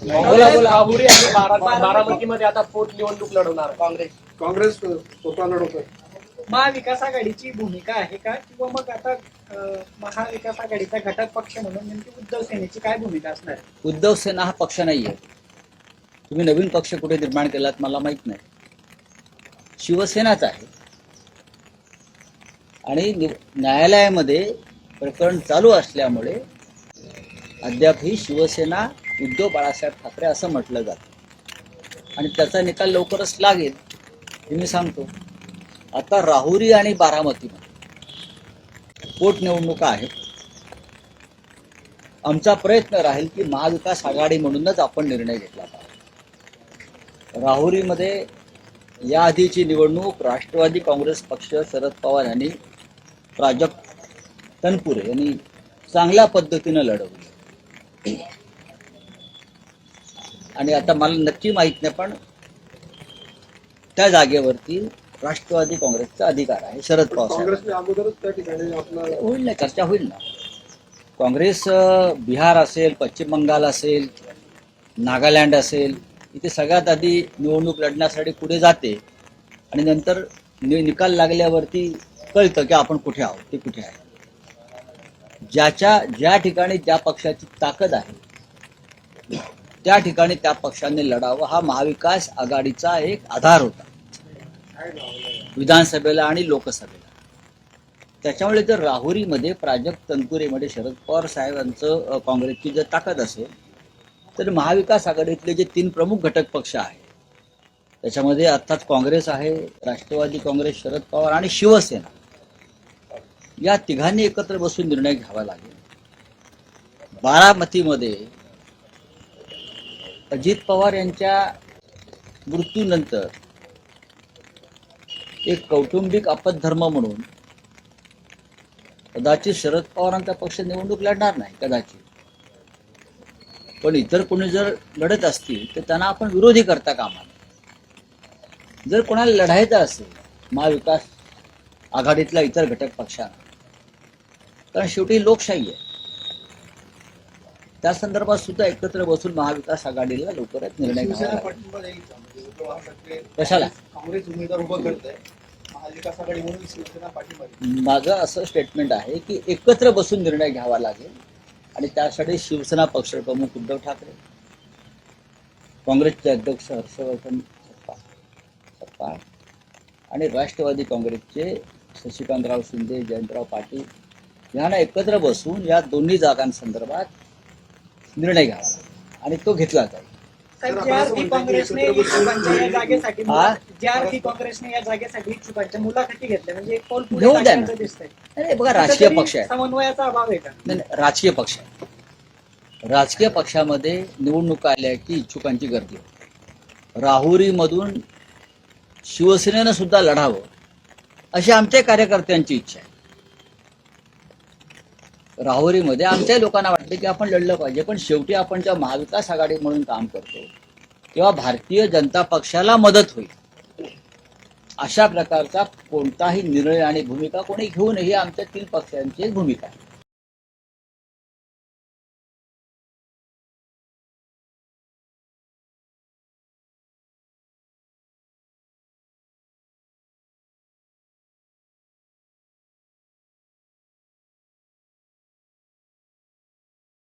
राहुरी आणि बारामतीमध्ये आता पोटनिवडणूक लढवणार काँग्रेस स्वतः लढवतोय. महाविकास आघाडीची भूमिका आहे का, किंवा मग आता महाविकास आघाडीचा घटक पक्ष म्हणून नेमकी उद्धव सेनेची काय भूमिका असणार? उद्धव सेना हा पक्ष नाहीये. तुम्ही नवीन पक्ष कुठे निर्माण केलात मला माहित नाही. शिवसेनाच आहे आणि न्यायालयामध्ये प्रकरण चालू असल्यामुळे अद्यापही शिवसेना उद्धव बाळासाहेब ठाकरे असं म्हटलं जातं आणि त्याचा निकाल लवकरच लागेल हे मी सांगतो. आता राहुरी आणि बारामतीमध्ये पोटनिवडणुका आहेत. आमचा प्रयत्न राहील की महाविकास आघाडी म्हणूनच आपण निर्णय घेतला पाहिजे. राहुरीमध्ये याआधीची निवडणूक राष्ट्रवादी काँग्रेस पक्ष शरद पवार यांनी प्राजक्त तनपुरे यांनी चांगल्या पद्धतीनं लढवली आणि आता मला नक्की माहित नाही पण त्या जागेवरती राष्ट्रवादी काँग्रेसचा अधिकार आहे. शरद पवार काँग्रेसने अगोदरच त्या ठिकाणी होईल ना, चर्चा होईल ना. काँग्रेस बिहार असेल, पश्चिम बंगाल असेल, नागालँड असेल, इथे सगळ्यात आधी निवडणूक लढण्यासाठी पुढे जाते आणि नंतर निकाल लागल्यावरती कळतं की आपण कुठे आहोत, ते कुठे आहे. ज्या ठिकाणी ज्या पक्षाची ताकद आहे त्या ठिकाणी त्या पक्षाने लढावं हा महाविकास आघाडीचा एक आधार होता विधानसभेला आणि लोकसभेला. त्याच्यामुळे जर राहुरीमध्ये प्राजक्त तनपुरेमध्ये शरद पवार साहेबांचं काँग्रेसची जर ताकद असेल तर महाविकास आघाडीतले जे 3 प्रमुख घटक पक्ष आहेत त्याच्यामध्ये अर्थात काँग्रेस आहे, राष्ट्रवादी काँग्रेस, शरद पवार आणि शिवसेना या तिघांनी एकत्र बसून निर्णय घ्यावा लागेल. बारामतीमध्ये अजित पवार यांच्या मृत्यूनंतर एक कौटुंबिक अपधर्म म्हणून कदाचित शरद पवारांचा पक्ष निवडणूक लढणार नाही कदाचित, पण इतर कोणी जर लढत असतील तर त्यांना आपण विरोधी करता कामा नये. जर कोणाला लढायचं असेल महाविकास आघाडीतल्या इतर घटक पक्षांना, कारण शेवटी लोकशाही आहे, त्या संदर्भात सुद्धा एकत्र बसून महाविकास आघाडीला लवकरच निर्णय घ्यावा लागेल. कशाला काँग्रेस उमेदवार उभं करतंय, महाविकास आघाडी म्हणून शिवसेना पाठिंबा. माझं असं स्टेटमेंट आहे की एकत्र बसून निर्णय घ्यावा लागेल आणि त्यासाठी शिवसेना पक्षप्रमुख उद्धव ठाकरे, काँग्रेसचे अध्यक्ष हर्षवर्धन सपकाळ आणि राष्ट्रवादी काँग्रेसचे शशिकांतराव शिंदे, जयंतराव पाटील यांना एकत्र बसून या दोन्ही जागांसंदर्भात निर्णय घ्यावा लागेल आणि तो घेतला जाईल. ज्या अर्थी काँग्रेसने या जागेसाठी इच्छुकांच्या मुलाखती घेतल्या म्हणजे एक पाऊल पुढे घेऊ द्या ना. टाकल्याचं दिसतंय. अरे बघा, राजकीय पक्ष आहे, समन्वयाचा अभाव आहे का? नाही राजकीय पक्ष आहे. राजकीय पक्षामध्ये निवडणुका आल्या की इच्छुकांची गर्दी होते. राहुरीमधून शिवसेनेनं सुद्धा लढावं अशी आमच्या कार्यकर्त्यांची इच्छा आहे. राहुरीमध्ये आमच्या लोकांना वाटते की आपण लढलं पाहिजे, पण शेवटी आपण जेव्हा महाविकास आघाडी म्हणून काम करतो तेव्हा भारतीय जनता पक्षाला मदत होईल अशा प्रकारचा कोणताही निर्णय आणि भूमिका कोणी घेऊ नये ही आमच्या 3 पक्षांची भूमिका आहे.